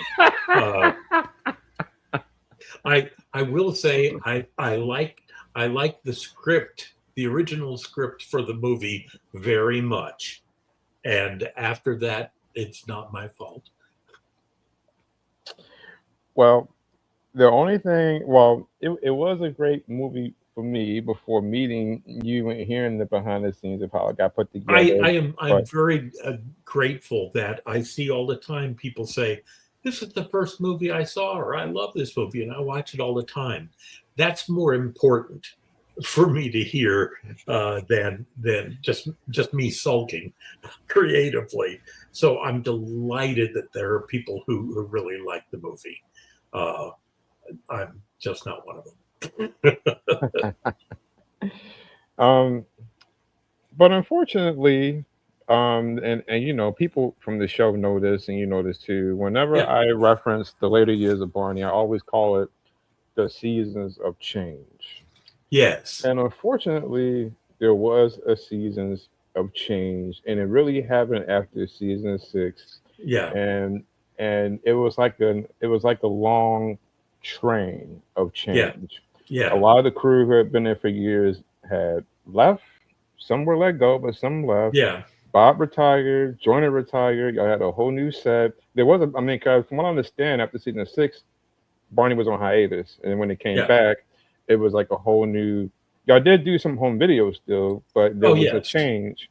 I will say I like the script, the original script for the movie very much, and after that, it's not my fault. Well, the only thing, well, it was a great movie for me before meeting you and hearing the behind the scenes of how it got put together. I'm But very grateful that I see all the time people say, this is the first movie I saw, or I love this movie, and I watch it all the time. That's more important for me to hear than just me sulking creatively. So I'm delighted that there are people who really like the movie. I'm just not one of them. um, but unfortunately, and you know, people from the show know this, and you know this too. Whenever Yeah. I reference the later years of Barney, I always call it the seasons of change. Yes. And unfortunately, there was a seasons of change, and it really happened after season 6. Yeah. And it was like a long train of Yeah. change. A Yeah. lot of the crew who had been there for years had left, Some were let go, but some left. Yeah. Bob retired, Joyner retired. Y'all had a whole new set. There was, I mean, cause from what I understand, after season 6, Barney was on hiatus, and when it came Yeah. back, it was like a whole new. Y'all did do some home videos still, but there Oh, was a yes. change.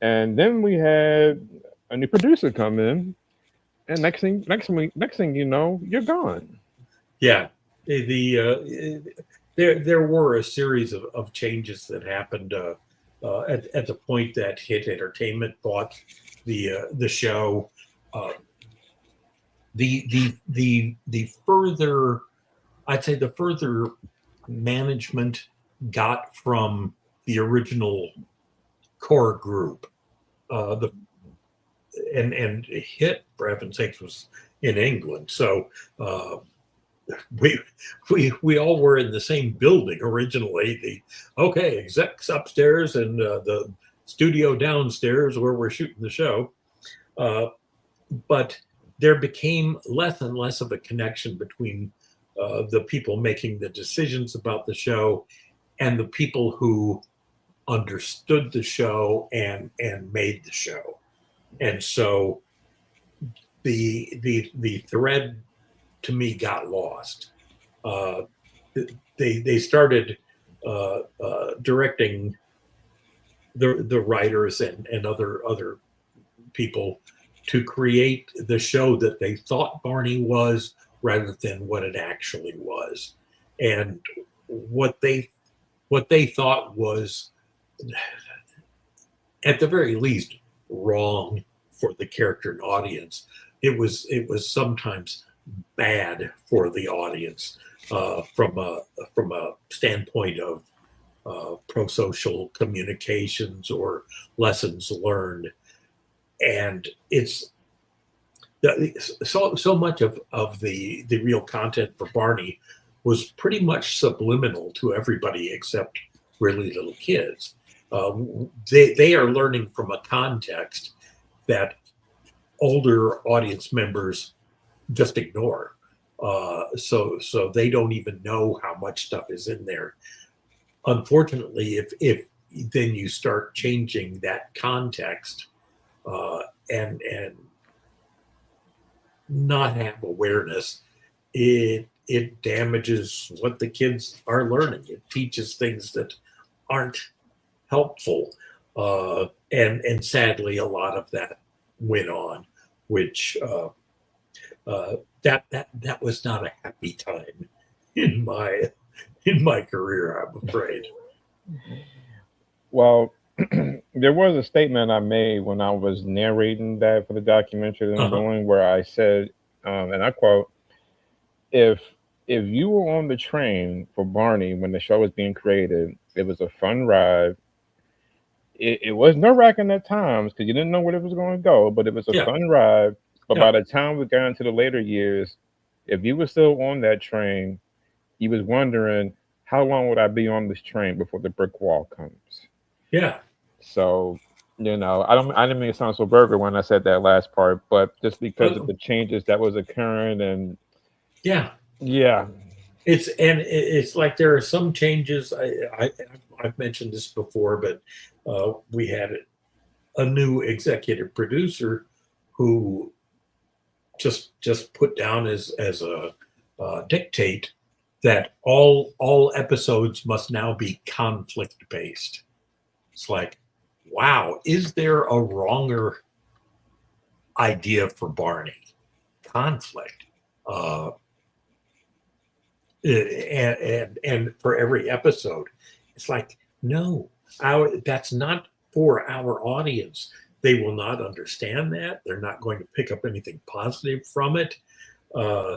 And then we had a new producer come in, and next thing you know, you're gone. Yeah. There were a series of changes that happened at the point that Hit Entertainment bought the show. Uh, the further, I'd say, the further management got from the original core group, the and Hit, for heaven's sakes, was in England, so uh, we all were in the same building originally. The execs upstairs and the studio downstairs where we're shooting the show, uh, but there became less and less of a connection between the people making the decisions about the show and the people who understood the show and made the show. And so the thread to me got lost. Uh, they started directing the writers and other people to create the show that they thought Barney was rather than what it actually was. And what they thought was, at the very least, wrong for the character and audience. It was sometimes bad for the audience from a standpoint of pro-social communications or lessons learned. And it's so much of the real content for Barney was pretty much subliminal to everybody except really little kids. They are learning from a context that older audience members just ignore. So they don't even know how much stuff is in there. Unfortunately, if then you start changing that context and not have awareness, it damages what the kids are learning. It teaches things that aren't helpful, and sadly, a lot of that went on, which that was not a happy time in my career, I'm afraid. Well, there was a statement I made when I was narrating that for the documentary that I'm Uh-huh. doing, where I said, and I quote, "If if you were on the train for Barney when the show was being created, it was a fun ride. It was nerve wracking at times because you didn't know where it was going to go, but it was a Yeah, fun ride. But yeah, by the time we got into the later years, if you were still on that train, you was wondering how long would I be on this train before the brick wall comes." yeah. So, I didn't mean to sound so burger when I said that last part, but just because of Well, the changes that was occurring, and yeah. yeah, It's like there are some changes. I've mentioned this before, but we had a new executive producer who just put down as a dictate that all episodes must now be conflict based. It's like, wow, is there a wronger idea for Barney? Conflict. Uh, and for every episode, it's like, no, that's not for our audience. They will not understand that. They're not going to pick up anything positive from it. Uh,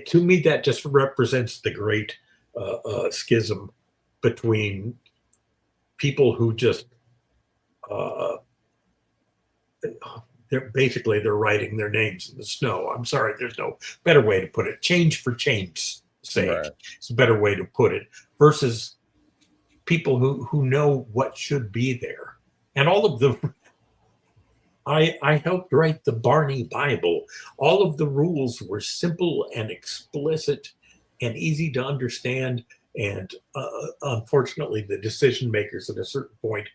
to me, that just represents the great schism between people who just uh, they're writing their names in the snow. I'm sorry, there's no better way to put it. Change for change's sake right. is a better way to put it. Versus people who know what should be there, and all of the. I helped write the Barney Bible. All of the rules were simple and explicit and easy to understand. And unfortunately, the decision makers at a certain point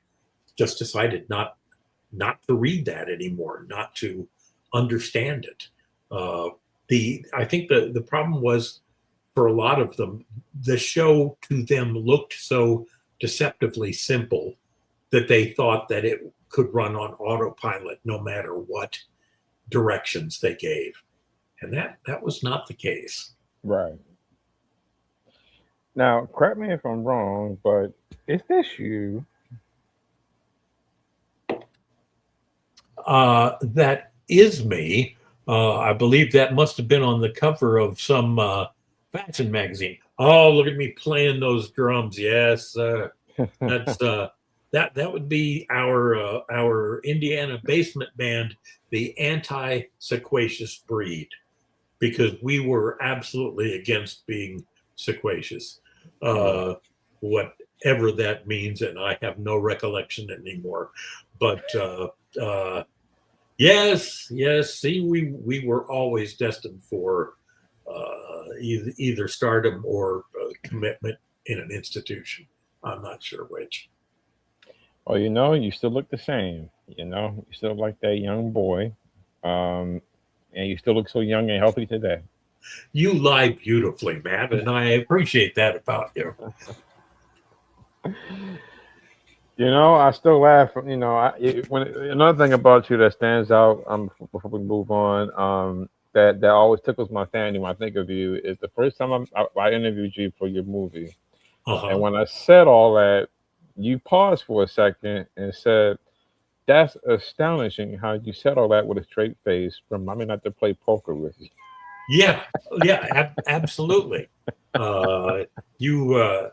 just decided not to read that anymore, not to understand it. I think the problem was, for a lot of them, the show to them looked so deceptively simple that they thought that it could run on autopilot no matter what directions they gave. And that was not the case. Right. Now, correct me if I'm wrong, but is this you? That is me. I believe that must have been on the cover of some fashion magazine. Oh, look at me playing those drums. Yes, that's that would be our Indiana basement band, the Anti-Sequacious Breed, because we were absolutely against being sequacious, whatever that means, and I have no recollection anymore. But yes. See, we were always destined for either stardom or commitment in an institution. I'm not sure which. Well, you still look the same. You still like that young boy, um, and you still look so young and healthy today. You lie beautifully, Matt, and I appreciate that about you. I still laugh. Another thing about you that stands out, before we move on, that always tickles my fanny when I think of you is the first time I interviewed you for your movie, and Uh-huh. when I said all that, you paused for a second and said, "That's astonishing how you said all that with a straight face, remind me not to play poker with you." Yeah, absolutely. You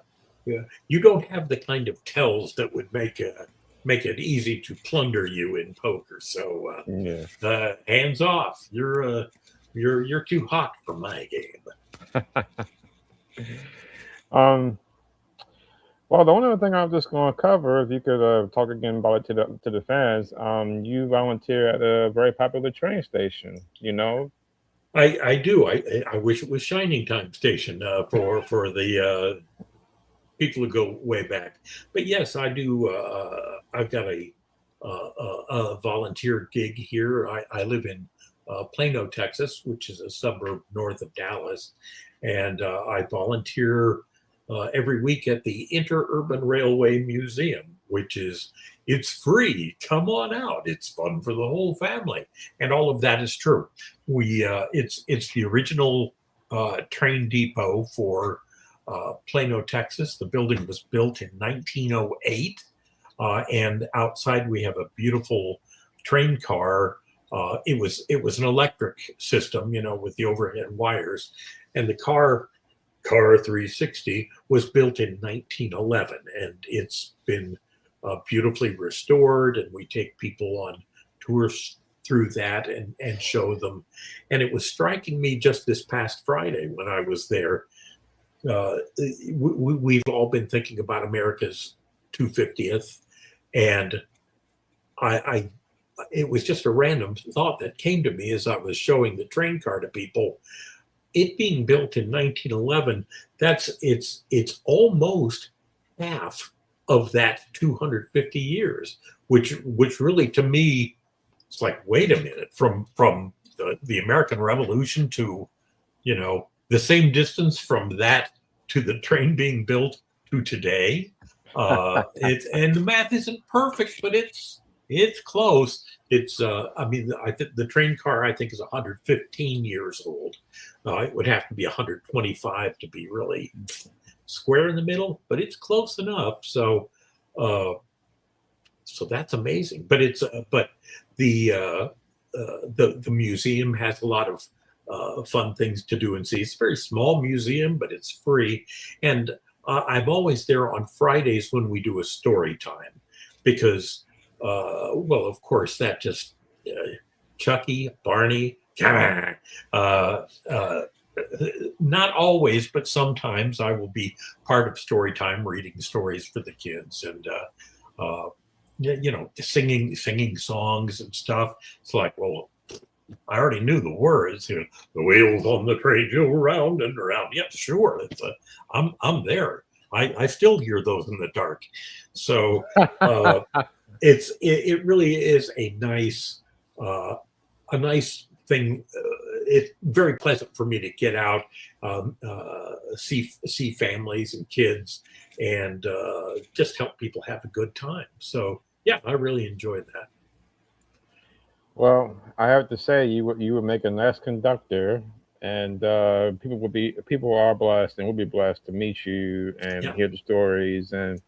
you don't have the kind of tells that would make it easy to plunder you in poker. So Yeah. hands off. You're too hot for my game. Um. Well, the only other thing I'm just going to cover, if you could talk again about it to the fans, you volunteer at a very popular train station. I do. I wish it was Shining Time Station for the people who go way back. But yes, I do. I've got a volunteer gig here. I live in Plano, Texas, which is a suburb north of Dallas, and I volunteer every week at the Interurban Railway Museum, which is it's free. Come on out. It's fun for the whole family, and all of that is true. It's the original train depot for Plano, Texas. The building was built in 1908, and outside we have a beautiful train car. It was an electric system, with the overhead wires, and the car 360 was built in 1911, and it's been beautifully restored. And we take people on tours through that and show them. And it was striking me just this past Friday when I was there. We've all been thinking about America's 250th, and I it was just a random thought that came to me as I was showing the train car to people. It being built in 1911, it's almost half of that 250 years, which really to me, it's like, wait a minute, from the American Revolution to the same distance from that to the train being built to today. And the math isn't perfect, but it's close. It's I think the train car I think is 115 years old. It would have to be 125 to be really square in the middle, but it's close enough. So that's amazing. But but the museum has a lot of fun things to do and see. It's a very small museum, but it's free. And I'm always there on Fridays when we do a story time because, well, of course, that just Chucky, Barney, come on. Not always, but sometimes I will be part of story time, reading stories for the kids and, singing songs and stuff. It's like, well, I already knew the words. You know, the wheels on the train go round and around. Yeah, sure. I'm there. I still hear those in the dark. So it really is a nice thing. It's very pleasant for me to get out, see families and kids, and just help people have a good time. So yeah, I really enjoy that. Well, I have to say, you would make a nice conductor, and people are blessed, and will be blessed to meet you and Yeah. hear the stories. And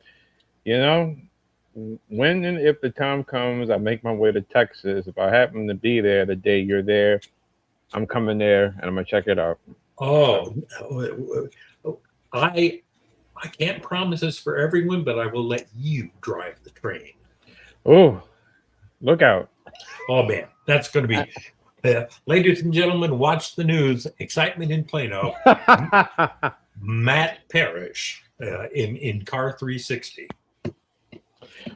you know, when and if the time comes, I make my way to Texas. If I happen to be there the day you're there, I'm coming there and I'm gonna check it out. So, Oh, I I can't promise this for everyone, but I will let you drive the train. oh, look out! Oh man, that's going to be, ladies and gentlemen, watch the news. Excitement in Plano. Matt Parrish in car 360.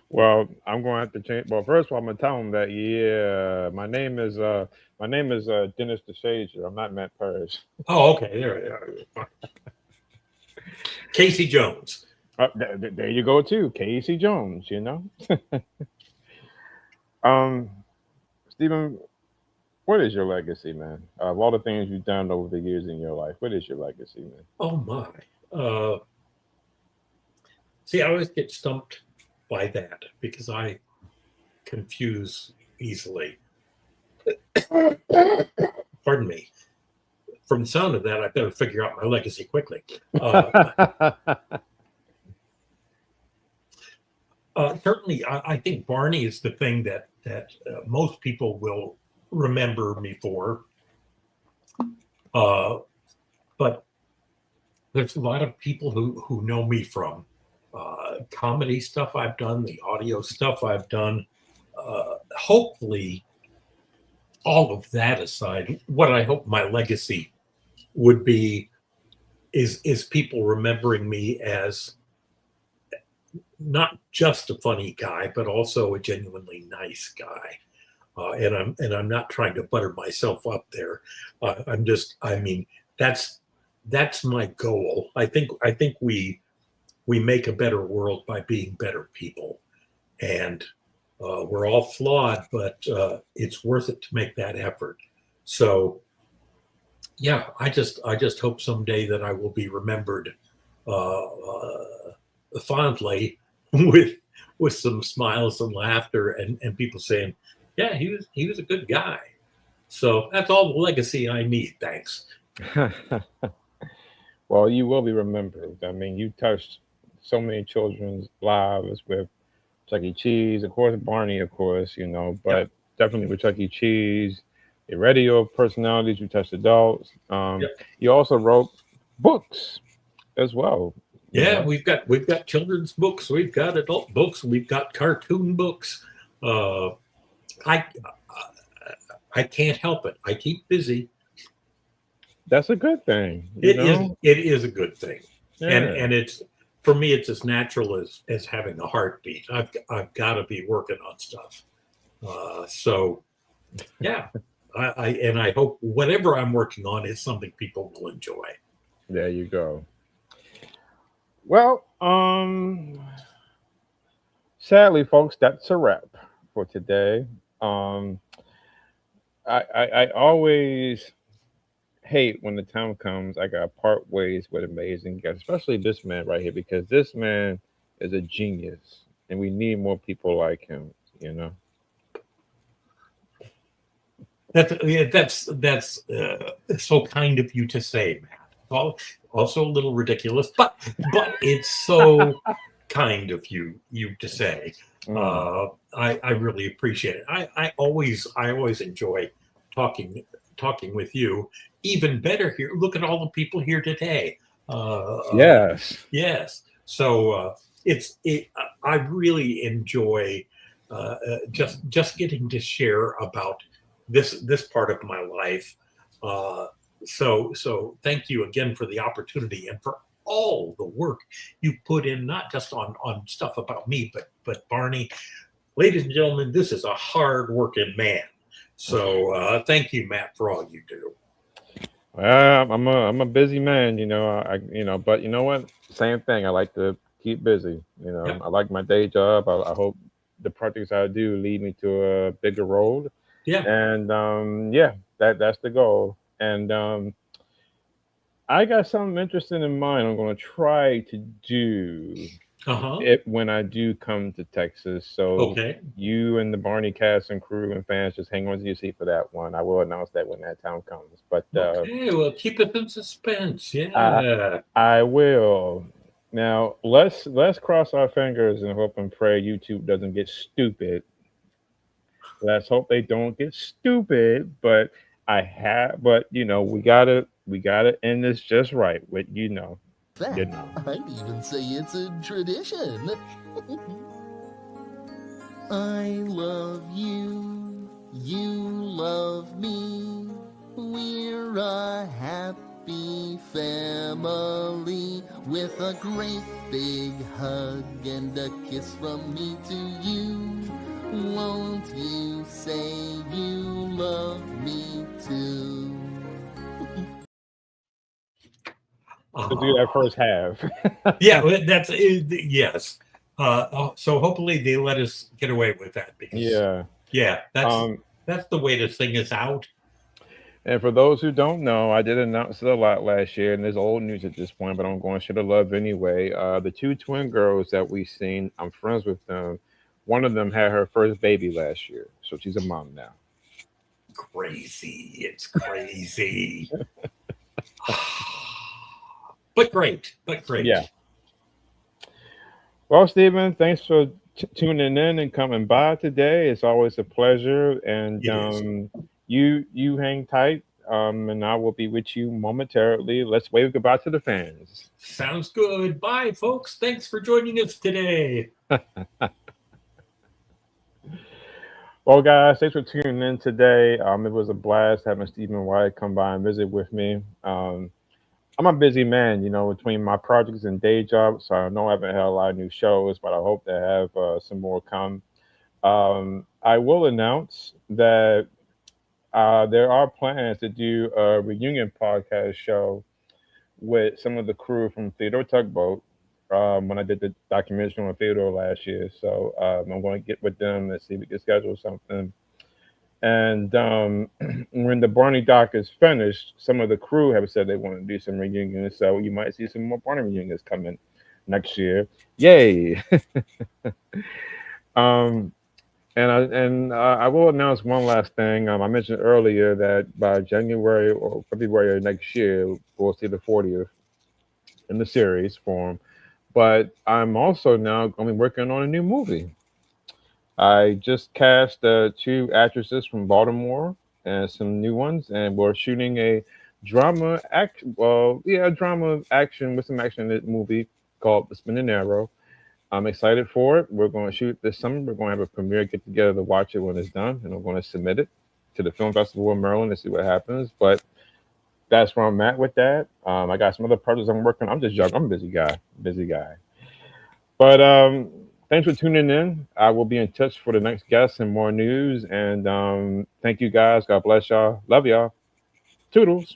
Well, I'm going to have to change. Well, first of all, I'm gonna tell him that yeah, my name is Dennis DeShazer. I'm not Matt Parrish. Oh, okay, there. Casey Jones. There you go too, Casey Jones. Um, Stephen, what is your legacy, man? Of all the things you've done over the years in your life, what is your legacy, man? Oh my. See, I always get stumped by that because I confuse easily. Pardon me. From the sound of that, I better figure out my legacy quickly. Certainly, I think Barney is the thing that most people will remember me for. But there's a lot of people who know me from comedy stuff I've done, the audio stuff I've done. Hopefully, all of that aside, what I hope my legacy would be is people remembering me as not just a funny guy, but also a genuinely nice guy. And I'm not trying to butter myself up there. I mean, that's my goal. I think we make a better world by being better people, and we're all flawed, but it's worth it to make that effort. So yeah, I just hope someday that I will be remembered fondly with some smiles and laughter and people saying, yeah, he was a good guy. So that's all the legacy I need. Thanks. Well, you will be remembered. I mean, you touched so many children's lives with Chuck E. Cheese, of course, Barney, of course, Yep. but definitely with Chuck E. Cheese, your radio personalities, you touched adults. Yep. You also wrote books as well. you Yeah, know. we've got children's books, we've got adult books, we've got cartoon books. Uh, I I can't help it. I keep busy. That's a good thing, It is a good thing, Yeah. and it's for me. It's as natural as having a heartbeat. I've got to be working on stuff. So yeah, I hope whatever I'm working on is something people will enjoy. There you go. Well, sadly, folks, that's a wrap for today. Um, I always hate when the time comes I gotta part ways with amazing guests, especially this man right here, because this man is a genius, and we need more people like him. You know. That's so kind of you to say, Matt. Also a little ridiculous, but it's so kind of you to say. Mm. I really appreciate it. I always enjoy talking with you. Even better here. Look at all the people here today. Yes. Yes. So I really enjoy just getting to share about this part of my life. So thank you again for the opportunity and for all the work you put in, not just on stuff about me, but Barney. Ladies and gentlemen, this is a hard working man. So thank you, Matt, for all you do. Well, I'm a busy man, but you know what? Same thing. I like to keep busy. Yep. I like my day job. I hope the projects I do lead me to a bigger role. Yeah. And yeah, that's the goal. And I got something interesting in mind. I'm going to try to do Uh-huh. it when I do come to Texas. So Okay. you and the Barney cast and crew and fans just hang on to your seat for that one. I will announce that when that time comes. But Okay. Well, keep it in suspense. I Yeah. I will. Now let's cross our fingers and hope and pray YouTube doesn't get stupid. Let's hope they don't get stupid. But we gotta end this just right with you Fact, know. I'd even say it's a tradition. I love you, you love me. We're a happy family with a great big hug and a kiss from me to you. Won't you say you love me too? Let's do that first half. Yeah, that's yes. So hopefully they let us get away with that because Yeah. yeah, Um, that's the way to sing us out. and for those who don't know, I did announce it a lot last year, and there's old news at this point, but I'm going to share the love anyway. The two twin girls that we seen, I'm friends with them. One of them had her first baby last year, so she's a mom now. Crazy, it's crazy. But great, but great. Yeah. Well, Stephen, thanks for tuning in and coming by today. It's always a pleasure, and It is. you hang tight, and I will be with you momentarily. Let's wave goodbye to the fans. Sounds good. Bye, folks. Thanks for joining us today. Well, guys, thanks for tuning in today. It was a blast having Stephen White come by and visit with me. I'm a busy man, between my projects and day jobs. So I know I haven't had a lot of new shows, but I hope to have some more come. I will announce that there are plans to do a reunion podcast show with some of the crew from Theodore Tugboat when I did the documentary on Theodore last year. So I'm going to get with them and see if we can schedule something. And when the Barney doc is finished, some of the crew have said they want to do some reunions. So you might see some more Barney reunions coming next year. Yay! um, and I will announce one last thing. I mentioned earlier that by January or February of next year, we'll see the 40th in the series form. But I'm also now going to be working on a new movie. I just cast two actresses from Baltimore and some new ones, and we're shooting a drama act. Well, yeah, drama action with some action in the movie called The Spinning Arrow. I'm excited for it. We're going to shoot this summer. We're going to have a premiere get together to watch it when it's done, and I'm going to submit it to the Film Festival in Maryland to see what happens. But that's where I'm at with that. I got some other projects I'm working. I'm just young. I'm a busy guy. Busy guy. But thanks for tuning in. I will be in touch for the next guest and more news. And thank you guys. God bless y'all. Love y'all. Toodles.